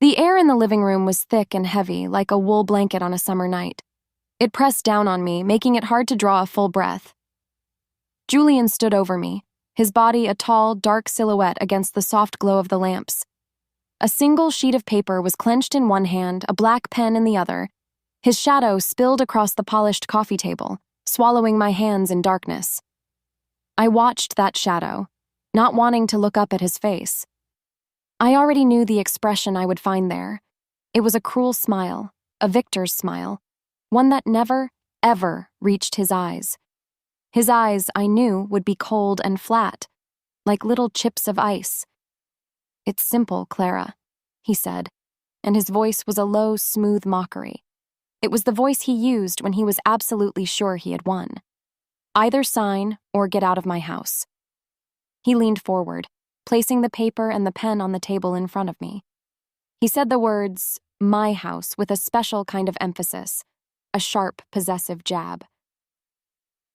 The air in the living room was thick and heavy, like a wool blanket on a summer night. It pressed down on me, making it hard to draw a full breath. Julian stood over me, his body a tall, dark silhouette against the soft glow of the lamps. A single sheet of paper was clenched in one hand, a black pen in the other. His shadow spilled across the polished coffee table, swallowing my hands in darkness. I watched that shadow, not wanting to look up at his face. I already knew the expression I would find there. It was a cruel smile, a victor's smile, one that never, ever reached his eyes. His eyes, I knew, would be cold and flat, like little chips of ice. "It's simple, Clara," he said, and his voice was a low, smooth mockery. It was the voice he used when he was absolutely sure he had won. "Either sign or get out of my house." He leaned forward, placing the paper and the pen on the table in front of me. He said the words, "my house," with a special kind of emphasis, a sharp, possessive jab.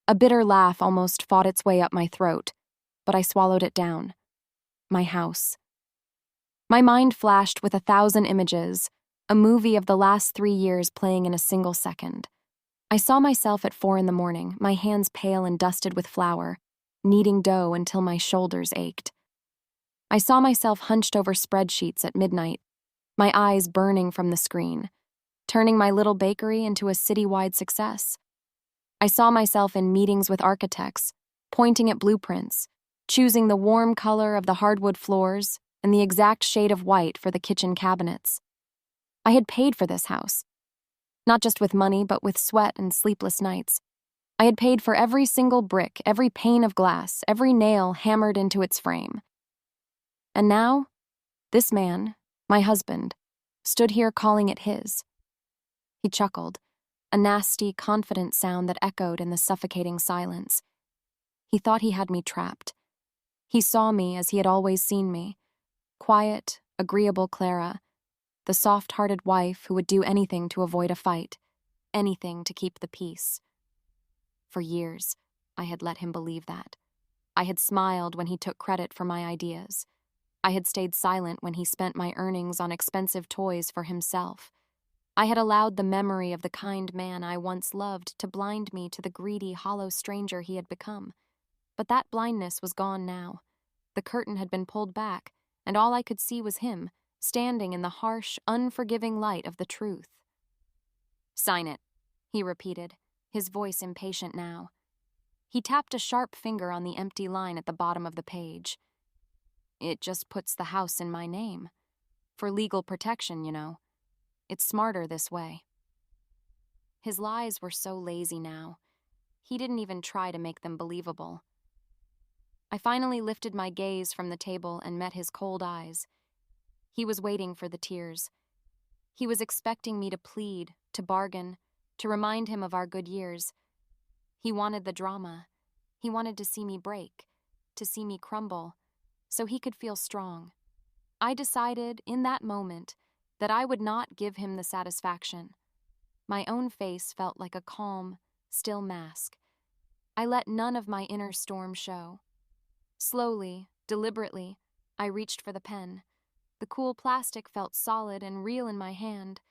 A bitter laugh almost fought its way up my throat, but I swallowed it down. My house. My mind flashed with 1,000 images, a movie of the last 3 years playing in a single second. I saw myself at 4 a.m, my hands pale and dusted with flour, kneading dough until my shoulders ached. I saw myself hunched over spreadsheets at midnight, my eyes burning from the screen, turning my little bakery into a citywide success. I saw myself in meetings with architects, pointing at blueprints, choosing the warm color of the hardwood floors and the exact shade of white for the kitchen cabinets. I had paid for this house, not just with money, but with sweat and sleepless nights. I had paid for every single brick, every pane of glass, every nail hammered into its frame. And now, this man, my husband, stood here calling it his. He chuckled, a nasty, confident sound that echoed in the suffocating silence. He thought he had me trapped. He saw me as he had always seen me, quiet, agreeable Clara, the soft-hearted wife who would do anything to avoid a fight, anything to keep the peace. For years, I had let him believe that. I had smiled when he took credit for my ideas. I had stayed silent when he spent my earnings on expensive toys for himself. I had allowed the memory of the kind man I once loved to blind me to the greedy, hollow stranger he had become. But that blindness was gone now. The curtain had been pulled back, and all I could see was him, standing in the harsh, unforgiving light of the truth. "Sign it," he repeated, his voice impatient now. He tapped a sharp finger on the empty line at the bottom of the page. "It just puts the house in my name. For legal protection, you know. It's smarter this way." His lies were so lazy now. He didn't even try to make them believable. I finally lifted my gaze from the table and met his cold eyes. He was waiting for the tears. He was expecting me to plead, to bargain, to remind him of our good years. He wanted the drama. He wanted to see me break, to see me crumble, so he could feel strong. I decided, in that moment, that I would not give him the satisfaction. My own face felt like a calm, still mask. I let none of my inner storm show. Slowly, deliberately, I reached for the pen. The cool plastic felt solid and real in my hand.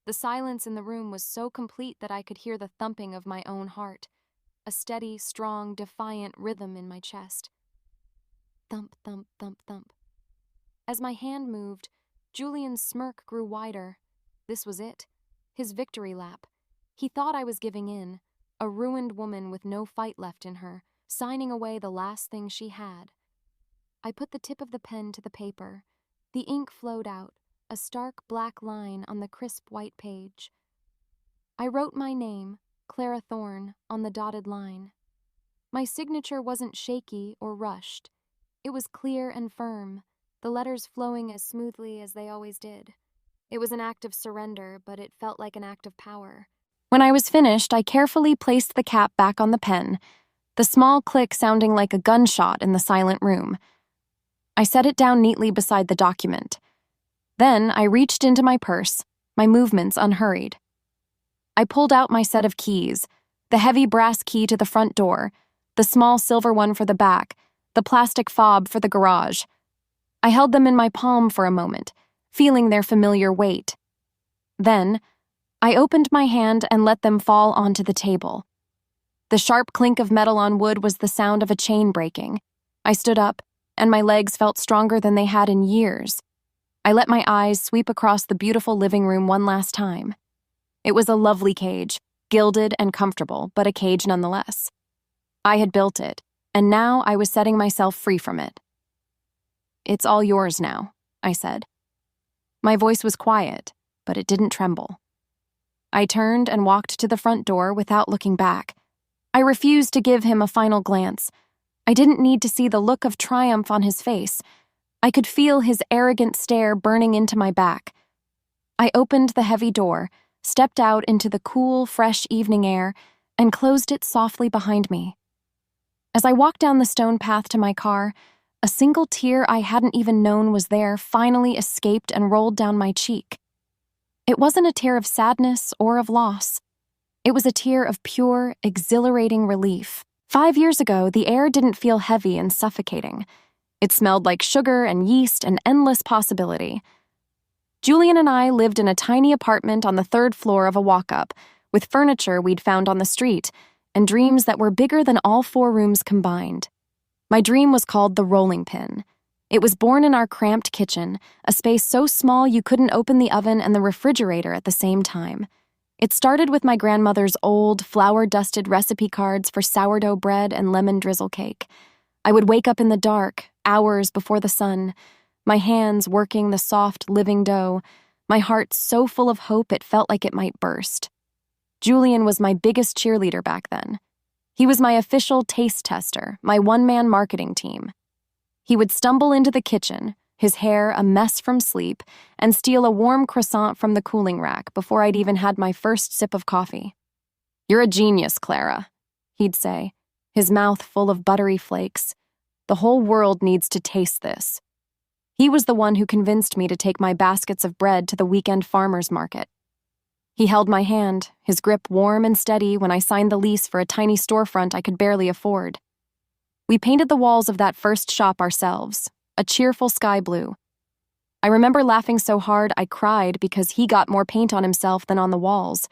The silence in the room was so complete that I could hear the thumping of my own heart, a steady, strong, defiant rhythm in my chest. Thump, thump, thump, thump. As my hand moved, Julian's smirk grew wider. This was it, his victory lap. He thought I was giving in, a ruined woman with no fight left in her, signing away the last thing she had. I put the tip of the pen to the paper. The ink flowed out, a stark black line on the crisp white page. I wrote my name, Clara Thorne, on the dotted line. My signature wasn't shaky or rushed. It was clear and firm, the letters flowing as smoothly as they always did. It was an act of surrender, but it felt like an act of power. When I was finished, I carefully placed the cap back on the pen, the small click sounding like a gunshot in the silent room. I set it down neatly beside the document. Then I reached into my purse, my movements unhurried. I pulled out my set of keys, the heavy brass key to the front door, the small silver one for the back, the plastic fob for the garage. I held them in my palm for a moment, feeling their familiar weight. Then, I opened my hand and let them fall onto the table. The sharp clink of metal on wood was the sound of a chain breaking. I stood up, and my legs felt stronger than they had in years. I let my eyes sweep across the beautiful living room one last time. It was a lovely cage, gilded and comfortable, but a cage nonetheless. I had built it, and now I was setting myself free from it. "It's all yours now," I said. My voice was quiet, but it didn't tremble. I turned and walked to the front door without looking back. I refused to give him a final glance. I didn't need to see the look of triumph on his face. I could feel his arrogant stare burning into my back. I opened the heavy door, stepped out into the cool, fresh evening air, and closed it softly behind me. As I walked down the stone path to my car, a single tear I hadn't even known was there finally escaped and rolled down my cheek. It wasn't a tear of sadness or of loss. It was a tear of pure, exhilarating relief. 5 years ago, the air didn't feel heavy and suffocating. It smelled like sugar and yeast and endless possibility. Julian and I lived in a tiny apartment on the 3rd floor of a walk-up, with furniture we'd found on the street, and dreams that were bigger than all 4 rooms combined. My dream was called the rolling pin. It was born in our cramped kitchen, a space so small you couldn't open the oven and the refrigerator at the same time. It started with my grandmother's old, flour-dusted recipe cards for sourdough bread and lemon drizzle cake. I would wake up in the dark, hours before the sun, my hands working the soft, living dough, my heart so full of hope it felt like it might burst. Julian was my biggest cheerleader back then. He was my official taste tester, my one-man marketing team. He would stumble into the kitchen, his hair a mess from sleep, and steal a warm croissant from the cooling rack before I'd even had my first sip of coffee. "You're a genius, Clara," he'd say, his mouth full of buttery flakes. "The whole world needs to taste this." He was the one who convinced me to take my baskets of bread to the weekend farmer's market. He held my hand, his grip warm and steady when I signed the lease for a tiny storefront I could barely afford. We painted the walls of that first shop ourselves, a cheerful sky blue. I remember laughing so hard I cried because he got more paint on himself than on the walls,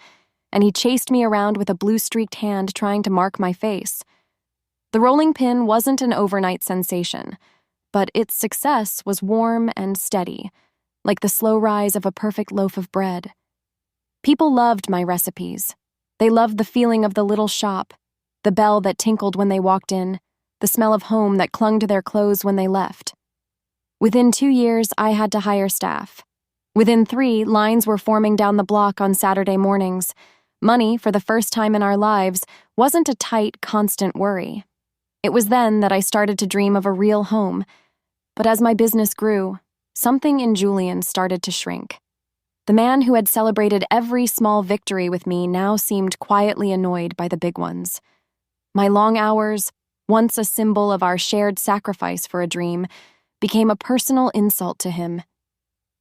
and he chased me around with a blue-streaked hand trying to mark my face. The rolling pin wasn't an overnight sensation, but its success was warm and steady, like the slow rise of a perfect loaf of bread. People loved my recipes. They loved the feeling of the little shop, the bell that tinkled when they walked in, the smell of home that clung to their clothes when they left. Within 2 years, I had to hire staff. Within 3, lines were forming down the block on Saturday mornings. Money, for the first time in our lives, wasn't a tight, constant worry. It was then that I started to dream of a real home. But as my business grew, something in Julian started to shrink. The man who had celebrated every small victory with me now seemed quietly annoyed by the big ones. My long hours, once a symbol of our shared sacrifice for a dream, became a personal insult to him.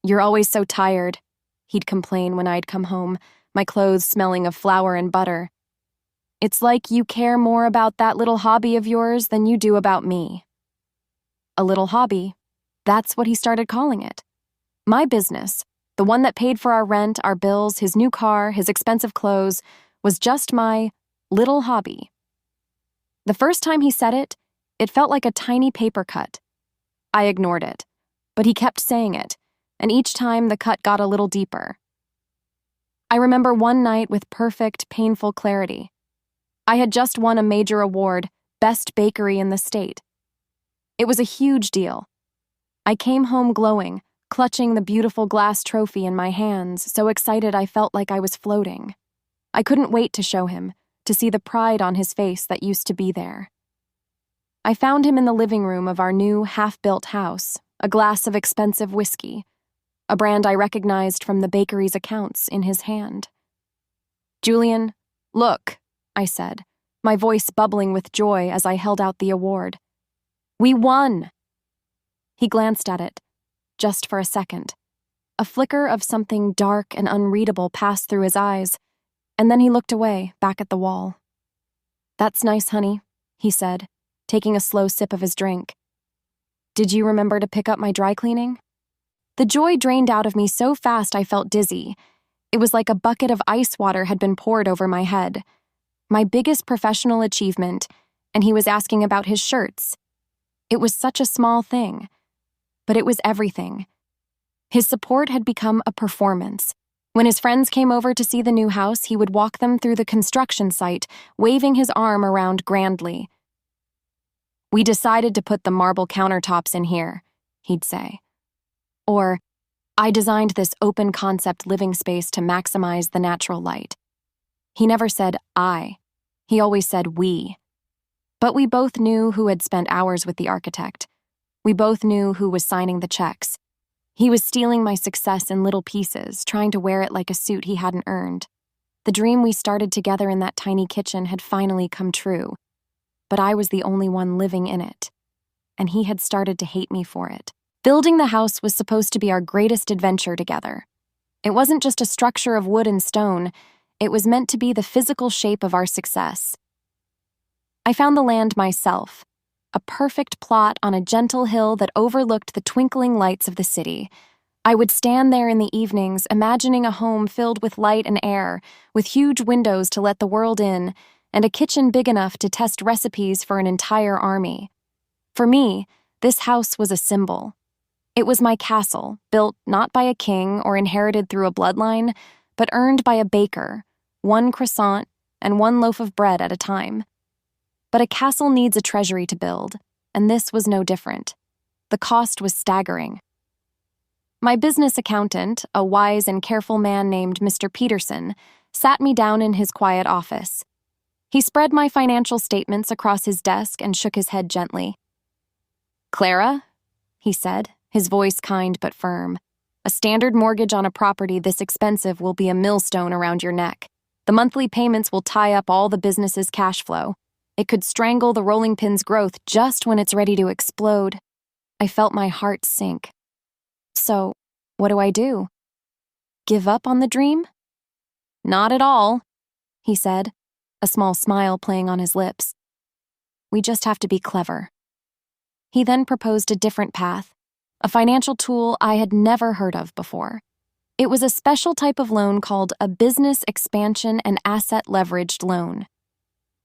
"You're always so tired," he'd complain when I'd come home, my clothes smelling of flour and butter. "It's like you care more about that little hobby of yours than you do about me." A little hobby, that's what he started calling it. My business, the one that paid for our rent, our bills, his new car, his expensive clothes, was just my little hobby. The first time he said it, it felt like a tiny paper cut. I ignored it, but he kept saying it, and each time the cut got a little deeper. I remember one night with perfect, painful clarity. I had just won a major award, Best Bakery in the state. It was a huge deal. I came home glowing, clutching the beautiful glass trophy in my hands, so excited I felt like I was floating. I couldn't wait to show him, to see the pride on his face that used to be there. I found him in the living room of our new, half-built house, a glass of expensive whiskey, a brand I recognized from the bakery's accounts, in his hand. "Julian, look," I said, my voice bubbling with joy as I held out the award. "We won!" He glanced at it, just for a second. A flicker of something dark and unreadable passed through his eyes, and then he looked away, back at the wall. "That's nice, honey," he said, taking a slow sip of his drink. "Did you remember to pick up my dry cleaning?" The joy drained out of me so fast I felt dizzy. It was like a bucket of ice water had been poured over my head. My biggest professional achievement, and he was asking about his shirts. It was such a small thing, but it was everything. His support had become a performance. When his friends came over to see the new house, he would walk them through the construction site, waving his arm around grandly. "We decided to put the marble countertops in here," he'd say. Or, "I designed this open-concept living space to maximize the natural light." He never said I. He always said we. But we both knew who had spent hours with the architect. We both knew who was signing the checks. He was stealing my success in little pieces, trying to wear it like a suit he hadn't earned. The dream we started together in that tiny kitchen had finally come true, but I was the only one living in it, and he had started to hate me for it. Building the house was supposed to be our greatest adventure together. It wasn't just a structure of wood and stone, it was meant to be the physical shape of our success. I found the land myself, a perfect plot on a gentle hill that overlooked the twinkling lights of the city. I would stand there in the evenings, imagining a home filled with light and air, with huge windows to let the world in, and a kitchen big enough to test recipes for an entire army. For me, this house was a symbol. It was my castle, built not by a king or inherited through a bloodline, but earned by a baker, one croissant and one loaf of bread at a time. But a castle needs a treasury to build, and this was no different. The cost was staggering. My business accountant, a wise and careful man named Mr. Peterson, sat me down in his quiet office. He spread my financial statements across his desk and shook his head gently. "Clara," he said, his voice kind but firm, "a standard mortgage on a property this expensive will be a millstone around your neck. The monthly payments will tie up all the business's cash flow. It could strangle the rolling pin's growth just when it's ready to explode." I felt my heart sink. "So, what do I do? Give up on the dream?" "Not at all," he said, a small smile playing on his lips. "We just have to be clever." He then proposed a different path, a financial tool I had never heard of before. It was a special type of loan called a business expansion and asset leveraged loan.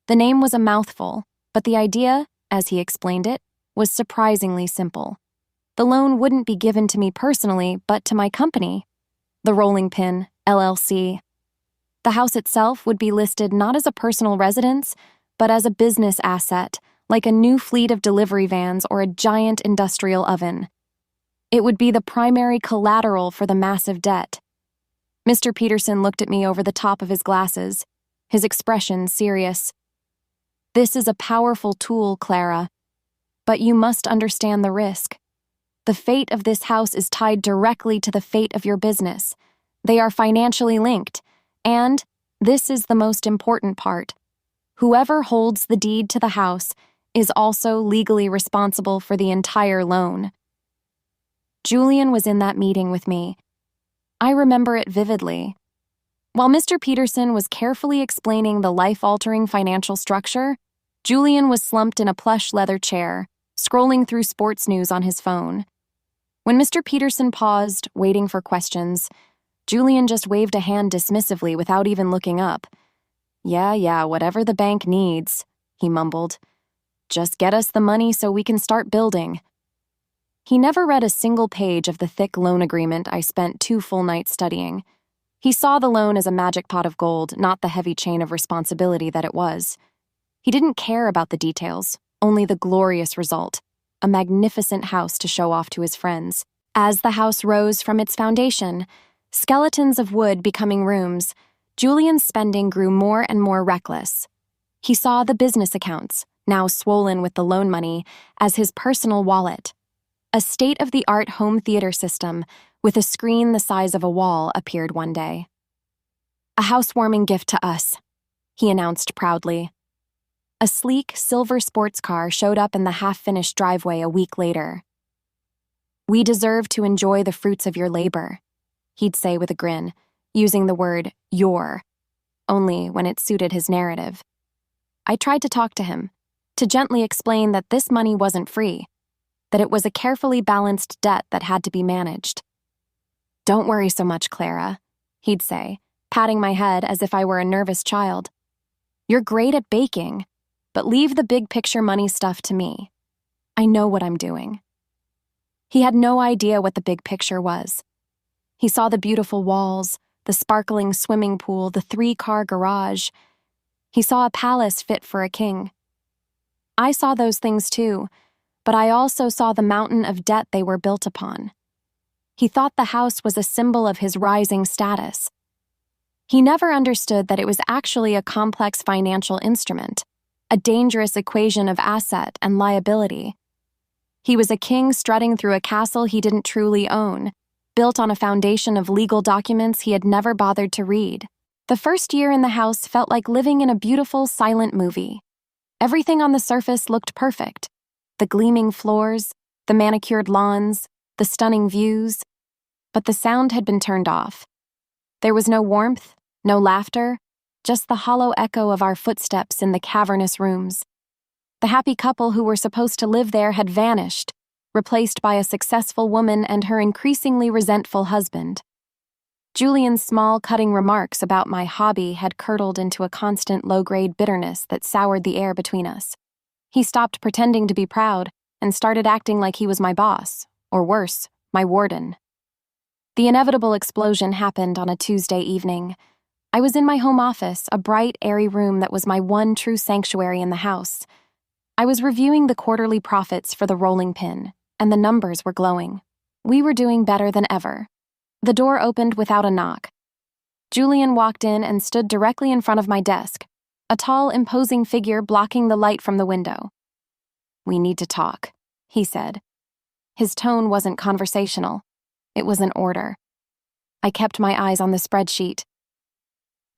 The name was a mouthful, but the idea, as he explained it, was surprisingly simple. The loan wouldn't be given to me personally, but to my company, the Rolling Pin, LLC. The house itself would be listed not as a personal residence, but as a business asset, like a new fleet of delivery vans or a giant industrial oven. It would be the primary collateral for the massive debt. Mr. Peterson looked at me over the top of his glasses, his expression serious. "This is a powerful tool, Clara, but you must understand the risk. The fate of this house is tied directly to the fate of your business. They are financially linked, and this is the most important part. Whoever holds the deed to the house is also legally responsible for the entire loan." Julian was in that meeting with me. I remember it vividly. While Mr. Peterson was carefully explaining the life-altering financial structure, Julian was slumped in a plush leather chair, scrolling through sports news on his phone. When Mr. Peterson paused, waiting for questions, Julian just waved a hand dismissively without even looking up. Yeah, whatever the bank needs," he mumbled. "Just get us the money so we can start building." He never read a single page of the thick loan agreement I spent 2 full nights studying. He saw the loan as a magic pot of gold, not the heavy chain of responsibility that it was. He didn't care about the details, only the glorious result, a magnificent house to show off to his friends. As the house rose from its foundation, skeletons of wood becoming rooms, Julian's spending grew more and more reckless. He saw the business accounts, now swollen with the loan money, as his personal wallet. A state-of-the-art home theater system with a screen the size of a wall appeared one day. "A housewarming gift to us," he announced proudly. A sleek silver sports car showed up in the half-finished driveway a week later. "We deserve to enjoy the fruits of your labor," he'd say with a grin, using the word your, only when it suited his narrative. I tried to talk to him, to gently explain that this money wasn't free, that it was a carefully balanced debt that had to be managed. "Don't worry so much, Clara," he'd say, patting my head as if I were a nervous child. "You're great at baking, but leave the big picture money stuff to me. I know what I'm doing." He had no idea what the big picture was. He saw the beautiful walls, the sparkling swimming pool, the 3-car garage. He saw a palace fit for a king. I saw those things too, but I also saw the mountain of debt they were built upon. He thought the house was a symbol of his rising status. He never understood that it was actually a complex financial instrument, a dangerous equation of asset and liability. He was a king strutting through a castle he didn't truly own, built on a foundation of legal documents he had never bothered to read. The first year in the house felt like living in a beautiful, silent movie. Everything on the surface looked perfect. The gleaming floors, the manicured lawns, the stunning views. But the sound had been turned off. There was no warmth, no laughter, just the hollow echo of our footsteps in the cavernous rooms. The happy couple who were supposed to live there had vanished, replaced by a successful woman and her increasingly resentful husband. Julian's small, cutting remarks about my hobby had curdled into a constant low-grade bitterness that soured the air between us. He stopped pretending to be proud and started acting like he was my boss, or worse, my warden. The inevitable explosion happened on a Tuesday evening. I was in my home office, a bright, airy room that was my one true sanctuary in the house. I was reviewing the quarterly profits for the rolling pin, and the numbers were glowing. We were doing better than ever. The door opened without a knock. Julian walked in and stood directly in front of my desk, a tall, imposing figure blocking the light from the window. "We need to talk," he said. His tone wasn't conversational. It was an order. I kept my eyes on the spreadsheet.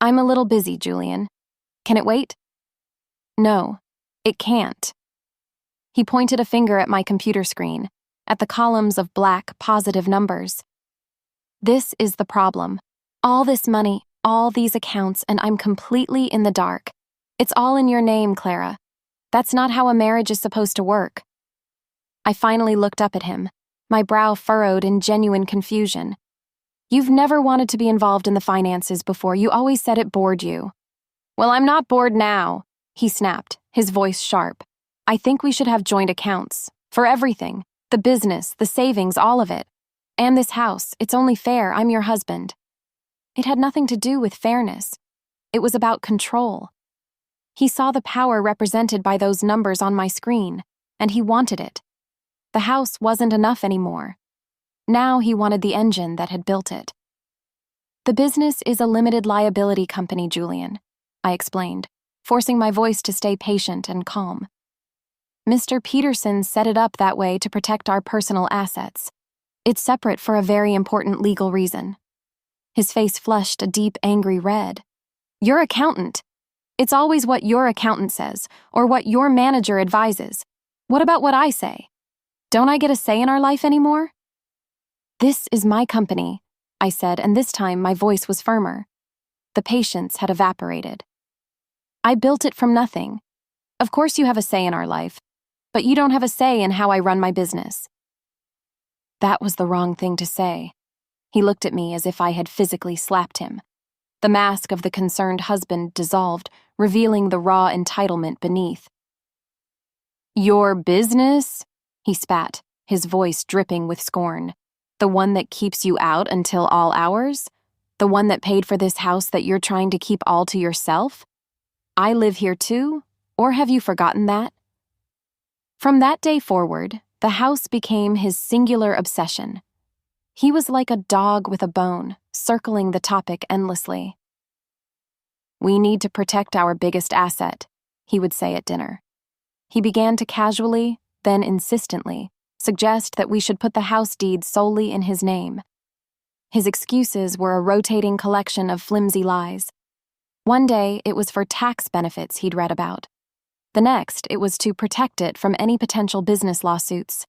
"I'm a little busy, Julian. Can it wait?" "No, it can't." He pointed a finger at my computer screen, at the columns of black, positive numbers. "This is the problem. All this money, all these accounts, and I'm completely in the dark. It's all in your name, Clara. That's not how a marriage is supposed to work." I finally looked up at him, my brow furrowed in genuine confusion. "You've never wanted to be involved in the finances before. You always said it bored you." "Well, I'm not bored now," he snapped, his voice sharp. "I think we should have joint accounts. For everything. The business, the savings, all of it. And this house. It's only fair. I'm your husband." It had nothing to do with fairness. It was about control. He saw the power represented by those numbers on my screen, and he wanted it. The house wasn't enough anymore. Now he wanted the engine that had built it. "The business is a limited liability company, Julian," I explained, forcing my voice to stay patient and calm. "Mr. Peterson set it up that way to protect our personal assets. It's separate for a very important legal reason." His face flushed a deep, angry red. "Your accountant. It's always what your accountant says, or what your manager advises. What about what I say? Don't I get a say in our life anymore?" "This is my company," I said, and this time my voice was firmer. The patience had evaporated. "I built it from nothing. Of course you have a say in our life, but you don't have a say in how I run my business." That was the wrong thing to say. He looked at me as if I had physically slapped him. The mask of the concerned husband dissolved, revealing the raw entitlement beneath. "Your business?" he spat, his voice dripping with scorn. "The one that keeps you out until all hours? The one that paid for this house that you're trying to keep all to yourself? I live here too, or have you forgotten that?" From that day forward, the house became his singular obsession. He was like a dog with a bone, circling the topic endlessly. "We need to protect our biggest asset," he would say at dinner. He began to casually, then insistently, suggest that we should put the house deed solely in his name. His excuses were a rotating collection of flimsy lies. One day, it was for tax benefits he'd read about. The next, it was to protect it from any potential business lawsuits.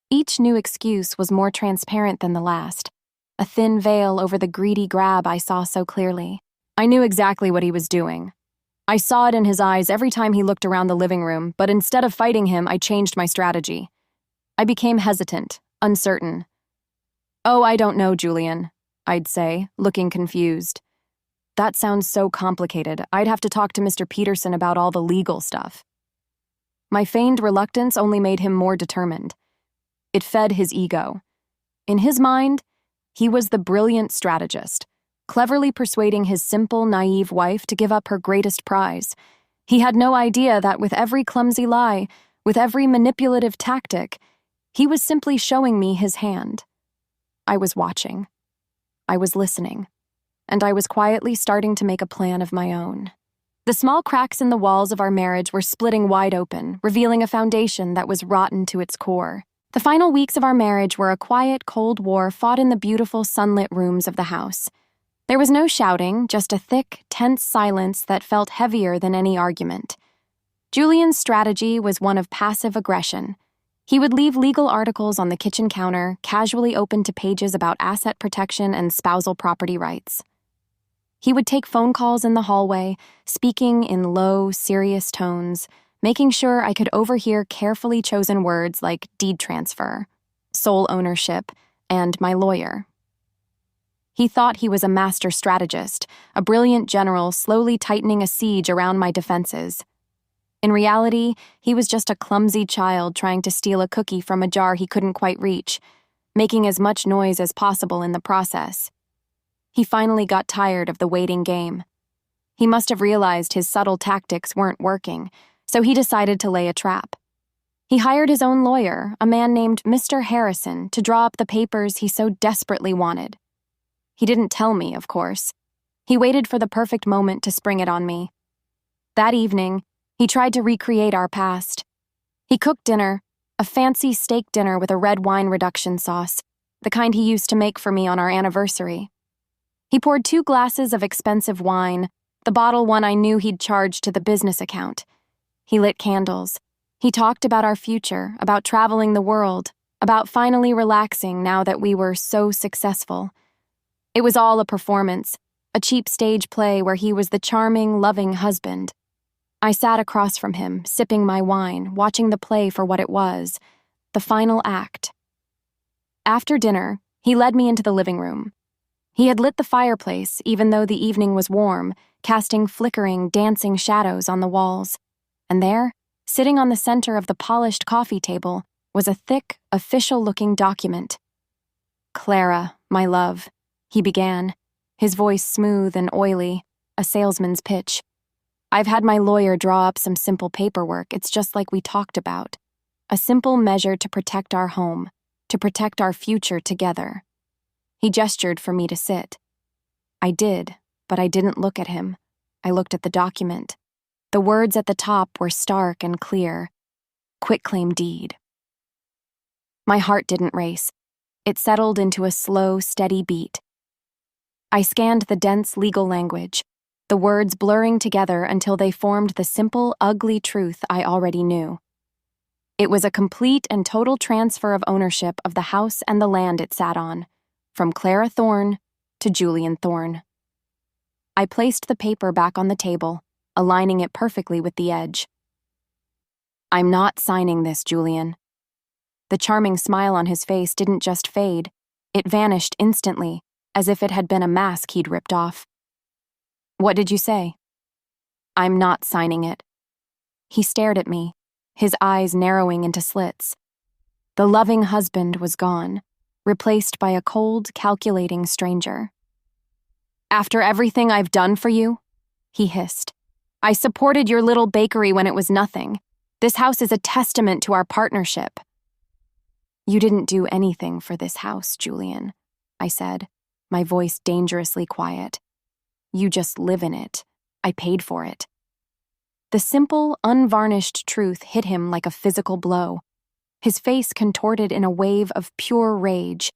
Each new excuse was more transparent than the last, a thin veil over the greedy grab I saw so clearly. I knew exactly what he was doing. I saw it in his eyes every time he looked around the living room, but instead of fighting him, I changed my strategy. I became hesitant, uncertain. Oh, I don't know, Julian, I'd say, looking confused. That sounds so complicated. I'd have to talk to Mr. Peterson about all the legal stuff. My feigned reluctance only made him more determined. It fed his ego. In his mind, he was the brilliant strategist, cleverly persuading his simple, naive wife to give up her greatest prize. He had no idea that with every clumsy lie, with every manipulative tactic, he was simply showing me his hand. I was watching. I was listening. And I was quietly starting to make a plan of my own. The small cracks in the walls of our marriage were splitting wide open, revealing a foundation that was rotten to its core. The final weeks of our marriage were a quiet, cold war fought in the beautiful, sunlit rooms of the house. There was no shouting, just a thick, tense silence that felt heavier than any argument. Julian's strategy was one of passive aggression. He would leave legal articles on the kitchen counter, casually open to pages about asset protection and spousal property rights. He would take phone calls in the hallway, speaking in low, serious tones, making sure I could overhear carefully chosen words like deed transfer, sole ownership, and my lawyer. He thought he was a master strategist, a brilliant general slowly tightening a siege around my defenses. In reality, he was just a clumsy child trying to steal a cookie from a jar he couldn't quite reach, making as much noise as possible in the process. He finally got tired of the waiting game. He must have realized his subtle tactics weren't working, so he decided to lay a trap. He hired his own lawyer, a man named Mr. Harrison, to draw up the papers he so desperately wanted. He didn't tell me, of course. He waited for the perfect moment to spring it on me. That evening, he tried to recreate our past. He cooked dinner, a fancy steak dinner with a red wine reduction sauce, the kind he used to make for me on our anniversary. He poured 2 glasses of expensive wine, the bottle one I knew he'd charged to the business account. He lit candles. He talked about our future, about traveling the world, about finally relaxing now that we were so successful. It was all a performance, a cheap stage play where he was the charming, loving husband. I sat across from him, sipping my wine, watching the play for what it was, the final act. After dinner, he led me into the living room. He had lit the fireplace, even though the evening was warm, casting flickering, dancing shadows on the walls. And there, sitting on the center of the polished coffee table, was a thick, official-looking document. "Clara, my love," he began, his voice smooth and oily, a salesman's pitch. "I've had my lawyer draw up some simple paperwork. It's just like we talked about. A simple measure to protect our home, to protect our future together." He gestured for me to sit. I did, but I didn't look at him. I looked at the document. The words at the top were stark and clear. Quitclaim deed. My heart didn't race. It settled into a slow, steady beat. I scanned the dense legal language, the words blurring together until they formed the simple, ugly truth I already knew. It was a complete and total transfer of ownership of the house and the land it sat on, from Clara Thorne to Julian Thorne. I placed the paper back on the table, aligning it perfectly with the edge. "I'm not signing this, Julian." The charming smile on his face didn't just fade, it vanished instantly, as if it had been a mask he'd ripped off. "What did you say?" "I'm not signing it." He stared at me, his eyes narrowing into slits. The loving husband was gone, replaced by a cold, calculating stranger. "After everything I've done for you?" he hissed. "I supported your little bakery when it was nothing. This house is a testament to our partnership." "You didn't do anything for this house, Julian," I said, my voice dangerously quiet. "You just live in it. I paid for it." The simple, unvarnished truth hit him like a physical blow. His face contorted in a wave of pure rage.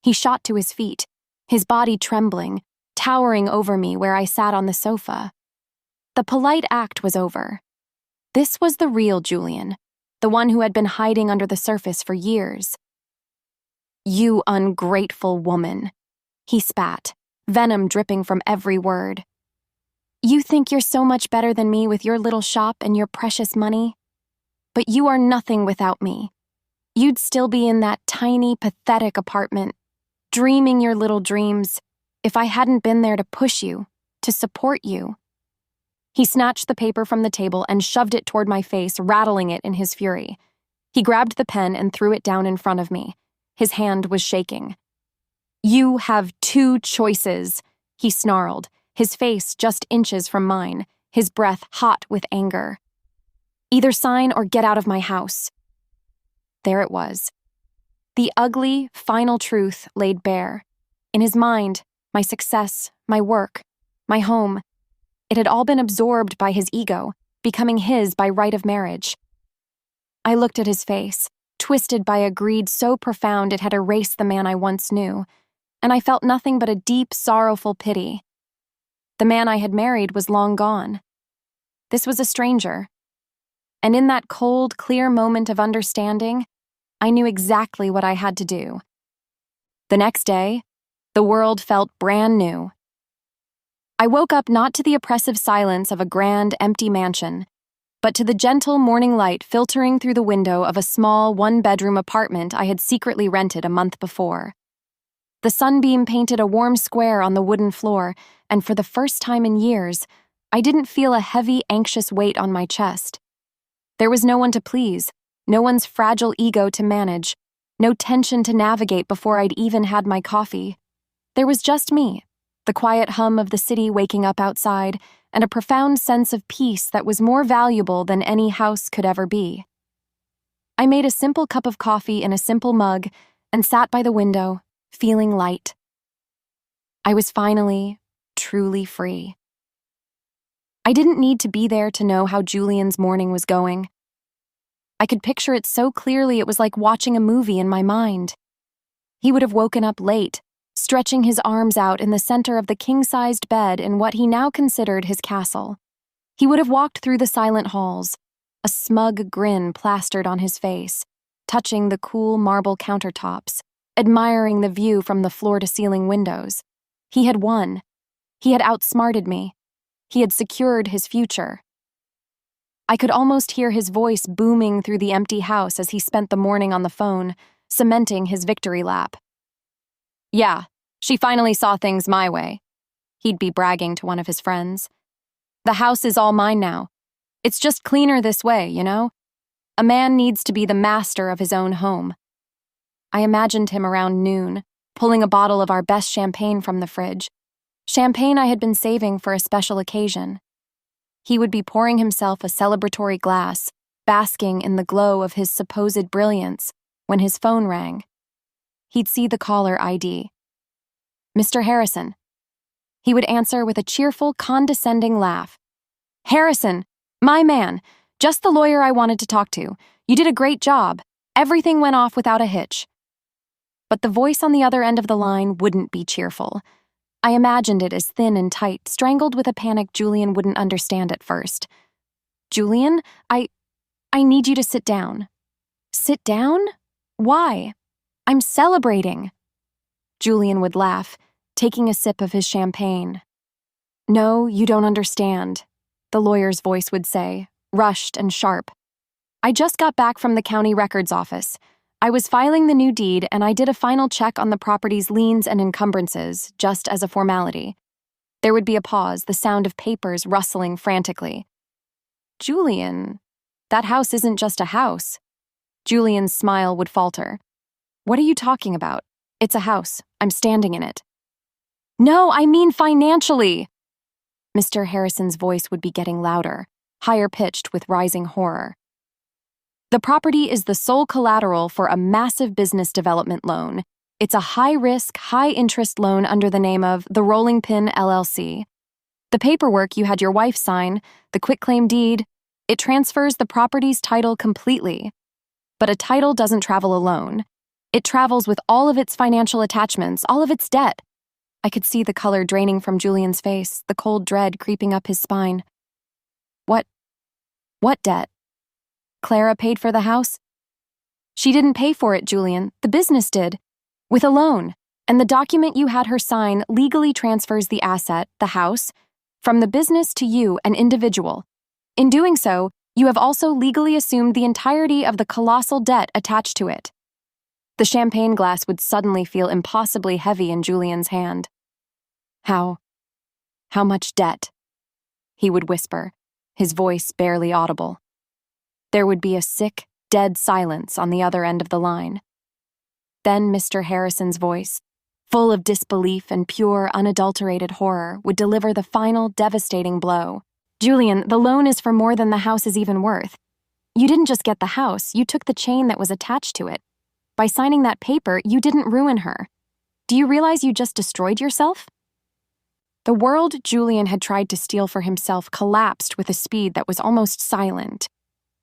He shot to his feet, his body trembling, towering over me where I sat on the sofa. The polite act was over. This was the real Julian, the one who had been hiding under the surface for years. "You ungrateful woman," he spat, venom dripping from every word. "You think you're so much better than me with your little shop and your precious money? But you are nothing without me. You'd still be in that tiny, pathetic apartment. dreaming your little dreams, if I hadn't been there to push you, to support you." He snatched the paper from the table and shoved it toward my face, rattling it in his fury. He grabbed the pen and threw it down in front of me. His hand was shaking. "You have two choices," he snarled, his face just inches from mine, his breath hot with anger. "Either sign or get out of my house." There it was. The ugly, final truth laid bare. In his mind, my success, my work, my home, it had all been absorbed by his ego, becoming his by right of marriage. I looked at his face, twisted by a greed so profound it had erased the man I once knew, and I felt nothing but a deep, sorrowful pity. The man I had married was long gone. This was a stranger. And in that cold, clear moment of understanding, I knew exactly what I had to do. The next day, the world felt brand new. I woke up not to the oppressive silence of a grand, empty mansion, but to the gentle morning light filtering through the window of a small, one-bedroom apartment I had secretly rented a month before. The sunbeam painted a warm square on the wooden floor, and for the first time in years, I didn't feel a heavy, anxious weight on my chest. There was no one to please, no one's fragile ego to manage, no tension to navigate before I'd even had my coffee. There was just me, the quiet hum of the city waking up outside, and a profound sense of peace that was more valuable than any house could ever be. I made a simple cup of coffee in a simple mug and sat by the window, feeling light. I was finally, truly free. I didn't need to be there to know how Julian's morning was going. I could picture it so clearly it was like watching a movie in my mind. He would have woken up late, stretching his arms out in the center of the king-sized bed in what he now considered his castle. He would have walked through the silent halls, a smug grin plastered on his face, touching the cool marble countertops, admiring the view from the floor-to-ceiling windows. He had won. He had outsmarted me. He had secured his future. I could almost hear his voice booming through the empty house as he spent the morning on the phone, cementing his victory lap. "Yeah, she finally saw things my way," he'd be bragging to one of his friends. "The house is all mine now. It's just cleaner this way, you know? A man needs to be the master of his own home." I imagined him around noon, pulling a bottle of our best champagne from the fridge, champagne I had been saving for a special occasion. He would be pouring himself a celebratory glass, basking in the glow of his supposed brilliance, when his phone rang. He'd see the caller ID. "Mr. Harrison." He would answer with a cheerful, condescending laugh. "Harrison, my man, just the lawyer I wanted to talk to. You did a great job. Everything went off without a hitch." But the voice on the other end of the line wouldn't be cheerful. I imagined it as thin and tight, strangled with a panic Julian wouldn't understand at first. "Julian, I need you to sit down." "Sit down? Why? I'm celebrating." Julian would laugh, taking a sip of his champagne. "No, you don't understand," the lawyer's voice would say, rushed and sharp. "I just got back from the county records office. I was filing the new deed and I did a final check on the property's liens and encumbrances, just as a formality." There would be a pause, the sound of papers rustling frantically. "Julian, that house isn't just a house." Julian's smile would falter. "What are you talking about? It's a house. I'm standing in it." "No, I mean financially." Mr. Harrison's voice would be getting louder, higher pitched with rising horror. "The property is the sole collateral for a massive business development loan. It's a high-risk, high-interest loan under the name of the Rolling Pin LLC. The paperwork you had your wife sign, the quitclaim deed, it transfers the property's title completely. But a title doesn't travel alone. It travels with all of its financial attachments, all of its debt." I could see the color draining from Julian's face, the cold dread creeping up his spine. What debt? Clara paid for the house?" "She didn't pay for it, Julian. The business did. With a loan. And the document you had her sign legally transfers the asset, the house, from the business to you, an individual. In doing so, you have also legally assumed the entirety of the colossal debt attached to it." The champagne glass would suddenly feel impossibly heavy in Julian's hand. How much debt? He would whisper, his voice barely audible. There would be a sick, dead silence on the other end of the line. Then Mr. Harrison's voice, full of disbelief and pure, unadulterated horror, would deliver the final, devastating blow. Julian, the loan is for more than the house is even worth. You didn't just get the house, you took the chain that was attached to it. By signing that paper, you didn't ruin her. Do you realize you just destroyed yourself? The world Julian had tried to steal for himself collapsed with a speed that was almost silent.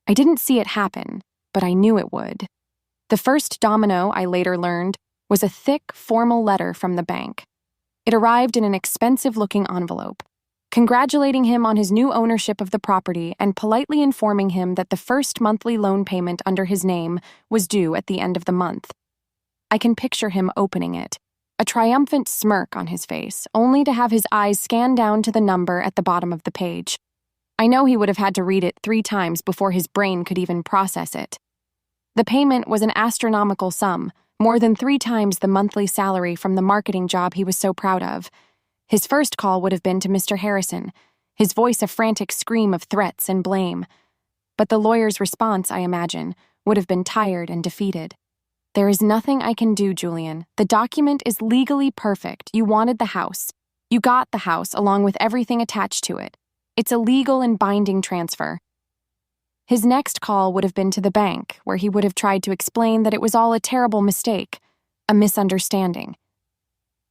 I didn't see it happen, but I knew it would. The first domino, I later learned, was a thick, formal letter from the bank. It arrived in an expensive-looking envelope, congratulating him on his new ownership of the property and politely informing him that the first monthly loan payment under his name was due at the end of the month. I can picture him opening it, a triumphant smirk on his face, only to have his eyes scan down to the number at the bottom of the page. I know he would have had to read it 3 times before his brain could even process it. The payment was an astronomical sum, more than 3 times the monthly salary from the marketing job he was so proud of. His first call would have been to Mr. Harrison, his voice a frantic scream of threats and blame. But the lawyer's response, I imagine, would have been tired and defeated. There is nothing I can do, Julian. The document is legally perfect. You wanted the house. You got the house along with everything attached to it. It's a legal and binding transfer. His next call would have been to the bank, where he would have tried to explain that it was all a terrible mistake, a misunderstanding.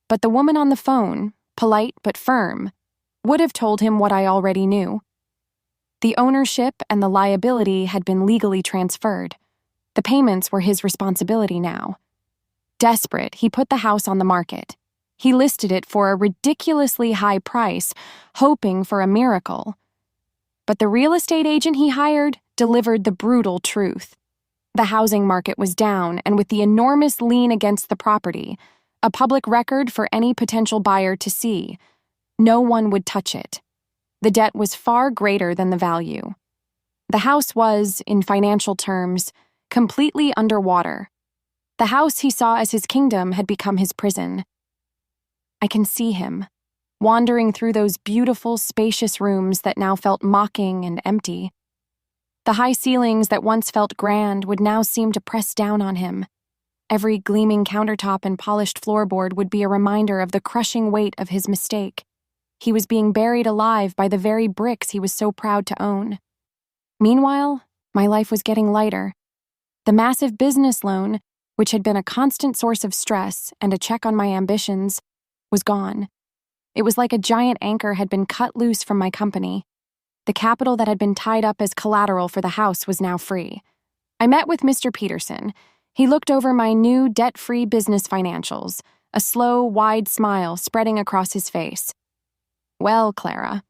But the woman on the phone, polite but firm, would have told him what I already knew. The ownership and the liability had been legally transferred. The payments were his responsibility now. Desperate, he put the house on the market. He listed it for a ridiculously high price, hoping for a miracle. But the real estate agent he hired delivered the brutal truth. The housing market was down, and with the enormous lien against the property, a public record for any potential buyer to see, no one would touch it. The debt was far greater than the value. The house was, in financial terms, completely underwater. The house he saw as his kingdom had become his prison. I can see him, wandering through those beautiful, spacious rooms that now felt mocking and empty. The high ceilings that once felt grand would now seem to press down on him. Every gleaming countertop and polished floorboard would be a reminder of the crushing weight of his mistake. He was being buried alive by the very bricks he was so proud to own. Meanwhile, my life was getting lighter. The massive business loan, which had been a constant source of stress and a check on my ambitions, was gone. It was like a giant anchor had been cut loose from my company. The capital that had been tied up as collateral for the house was now free. I met with Mr. Peterson. He looked over my new debt-free business financials, a slow, wide smile spreading across his face. "Well, Clara,"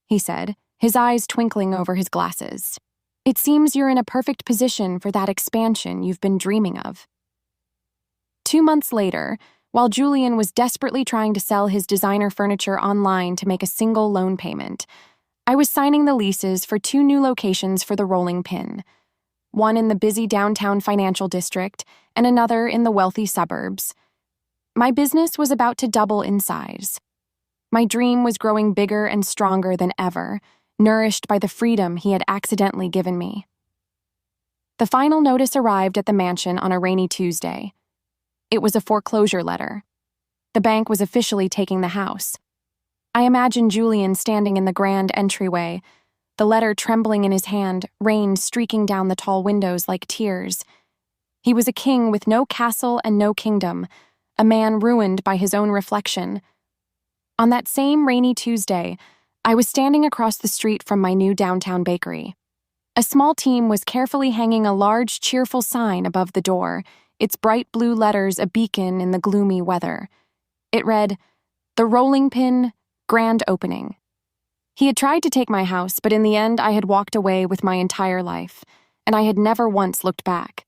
he said, his eyes twinkling over his glasses, "it seems you're in a perfect position for that expansion you've been dreaming of." 2 months later, while Julian was desperately trying to sell his designer furniture online to make a single loan payment, I was signing the leases for 2 new locations for the Rolling Pin, one in the busy downtown financial district and another in the wealthy suburbs. My business was about to double in size. My dream was growing bigger and stronger than ever, nourished by the freedom he had accidentally given me. The final notice arrived at the mansion on a rainy Tuesday. It was a foreclosure letter. The bank was officially taking the house. I imagined Julian standing in the grand entryway, the letter trembling in his hand, rain streaking down the tall windows like tears. He was a king with no castle and no kingdom, a man ruined by his own reflection. On that same rainy Tuesday, I was standing across the street from my new downtown bakery. A small team was carefully hanging a large, cheerful sign above the door, its bright blue letters a beacon in the gloomy weather. It read, "The Rolling Pin, Grand Opening." He had tried to take my house, but in the end I had walked away with my entire life, and I had never once looked back.